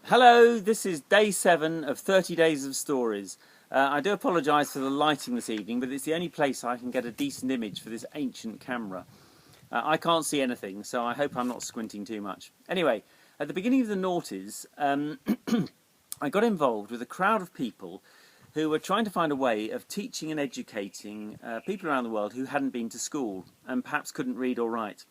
Hello, this is day 7 of 30 Days of Stories. I do apologise for the lighting this evening, but it's the only place I can get a decent image for this ancient camera. I can't see anything, so I hope I'm not squinting too much. Anyway, at the beginning of the noughties, I got involved with a crowd of people who were trying to find a way of teaching and educating people around the world who hadn't been to school and perhaps couldn't read or write.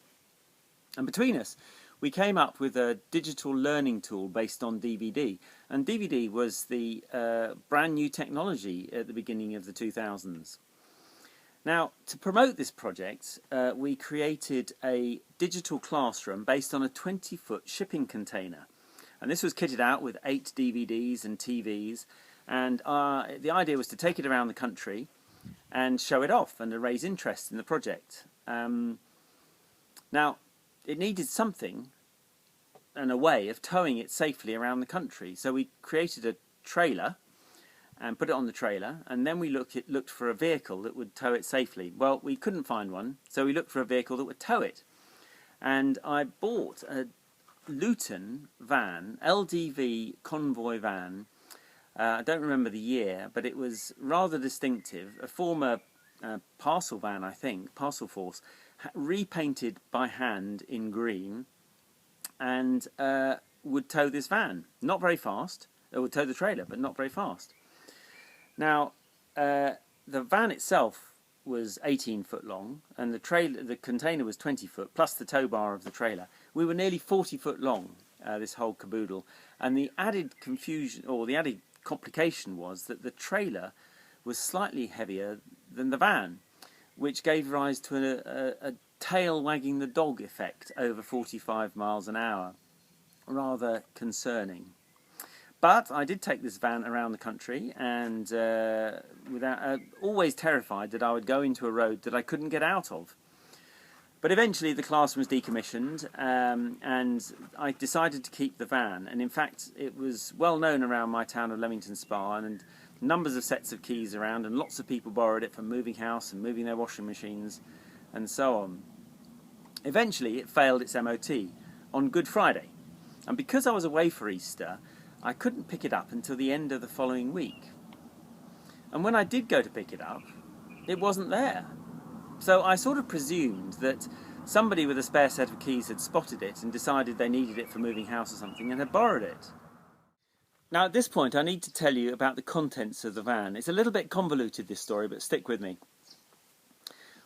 And between us, we came up with a digital learning tool based on DVD. And DVD was the brand new technology at the beginning of the 2000s. Now, to promote this project, we created a digital classroom based on a 20-foot shipping container. And this was kitted out with 8 DVDs and TVs. And the idea was to take it around the country and show it off and to raise interest in the project. Now, it needed something and a way of towing it safely around the country. So we created a trailer and put it on the trailer, and then we looked for a vehicle that would tow it safely. Well, we couldn't find one, so we looked for a vehicle that would tow it. And I bought a Luton van, LDV convoy van. I don't remember the year, but it was rather distinctive. A former parcel van, I think, Parcel Force, repainted by hand in green, and would tow this van. Not very fast. It would tow the trailer, but not very fast. Now, the van itself was 18 foot long, and the container was 20 foot, plus the tow bar of the trailer. We were nearly 40 foot long, this whole caboodle. And the added confusion, or the added complication, was that the trailer was slightly heavier than the van, which gave rise to a tail wagging the dog effect over 45 miles an hour. Rather concerning. But I did take this van around the country, and always terrified that I would go into a road that I couldn't get out of. But eventually the classroom was decommissioned, and I decided to keep the van. And in fact, it was well known around my town of Leamington Spa, and numbers of sets of keys around, and lots of people borrowed it for moving house and moving their washing machines and so on. Eventually it failed its MOT on Good Friday, and because I was away for Easter, I couldn't pick it up until the end of the following week. And when I did go to pick it up, it wasn't there. So I sort of presumed that somebody with a spare set of keys had spotted it and decided they needed it for moving house or something and had borrowed it. Now at this point I need to tell you about the contents of the van. It's a little bit convoluted, this story, but stick with me.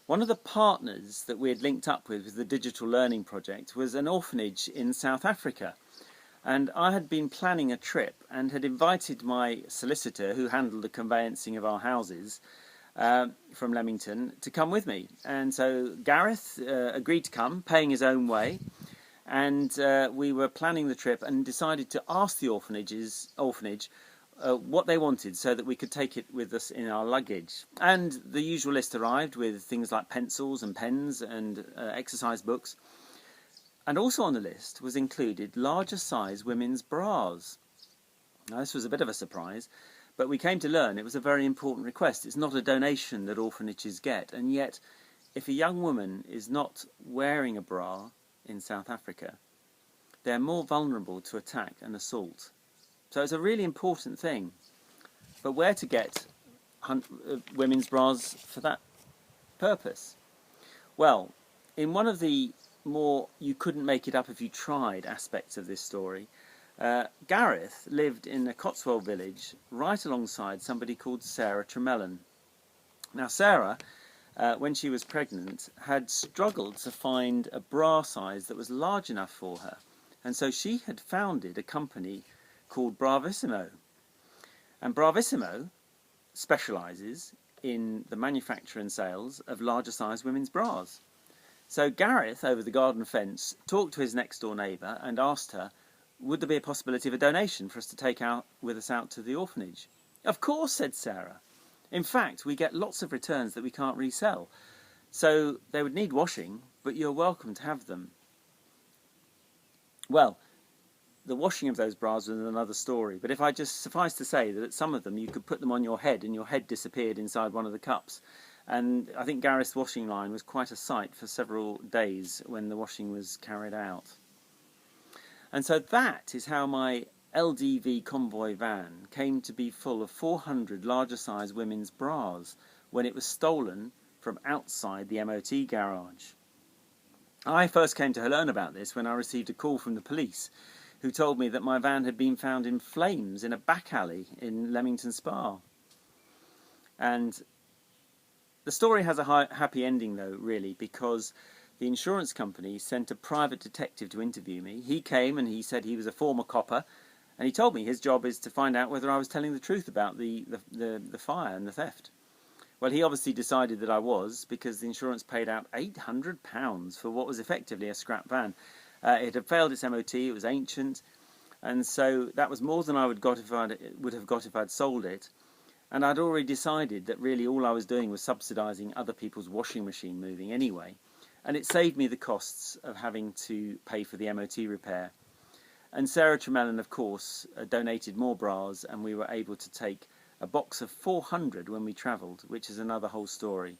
One of the partners that we had linked up with the digital learning project was an orphanage in South Africa. And I had been planning a trip and had invited my solicitor, who handled the conveyancing of our houses from Leamington, to come with me. And so Gareth agreed to come, paying his own way. And we were planning the trip and decided to ask the orphanage what they wanted so that we could take it with us in our luggage. And the usual list arrived with things like pencils and pens and exercise books. And also on the list was included larger size women's bras. Now this was a bit of a surprise, but we came to learn it was a very important request. It's not a donation that orphanages get, and yet if a young woman is not wearing a bra in South Africa, they're more vulnerable to attack and assault. So it's a really important thing. But where to get women's bras for that purpose? Well, in one of the more you couldn't make it up if you tried aspects of this story, Gareth lived in a Cotswold village right alongside somebody called Sarah Tremellan. Now Sarah, when she was pregnant, had struggled to find a bra size that was large enough for her, and so she had founded a company called Bravissimo. And Bravissimo specialises in the manufacture and sales of larger size women's bras. So Gareth, over the garden fence, talked to his next door neighbour and asked her, would there be a possibility of a donation for us to take out with us out to the orphanage? Of course, said Sarah. In fact, we get lots of returns that we can't resell. So they would need washing, but you're welcome to have them. Well, the washing of those bras was another story, but if I just suffice to say that at some of them you could put them on your head and your head disappeared inside one of the cups. And I think Gareth's washing line was quite a sight for several days when the washing was carried out. And so that is how my LDV convoy van came to be full of 400 larger size women's bras when it was stolen from outside the MOT garage. I first came to learn about this when I received a call from the police, who told me that my van had been found in flames in a back alley in Leamington Spa. And the story has a happy ending, though, really, because the insurance company sent a private detective to interview me. He came and he said he was a former copper, and he told me his job is to find out whether I was telling the truth about the fire and the theft. Well, he obviously decided that I was, because the insurance paid out £800 for what was effectively a scrap van. It had failed its MOT, it was ancient, and so that was more than I would have got if I'd sold it. And I'd already decided that really all I was doing was subsidising other people's washing machine moving anyway. And it saved me the costs of having to pay for the MOT repair. And Sarah Tremellon, of course, donated more bras, and we were able to take a box of 400 when we travelled, which is another whole story.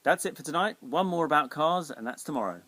That's it for tonight. One more about cars, and that's tomorrow.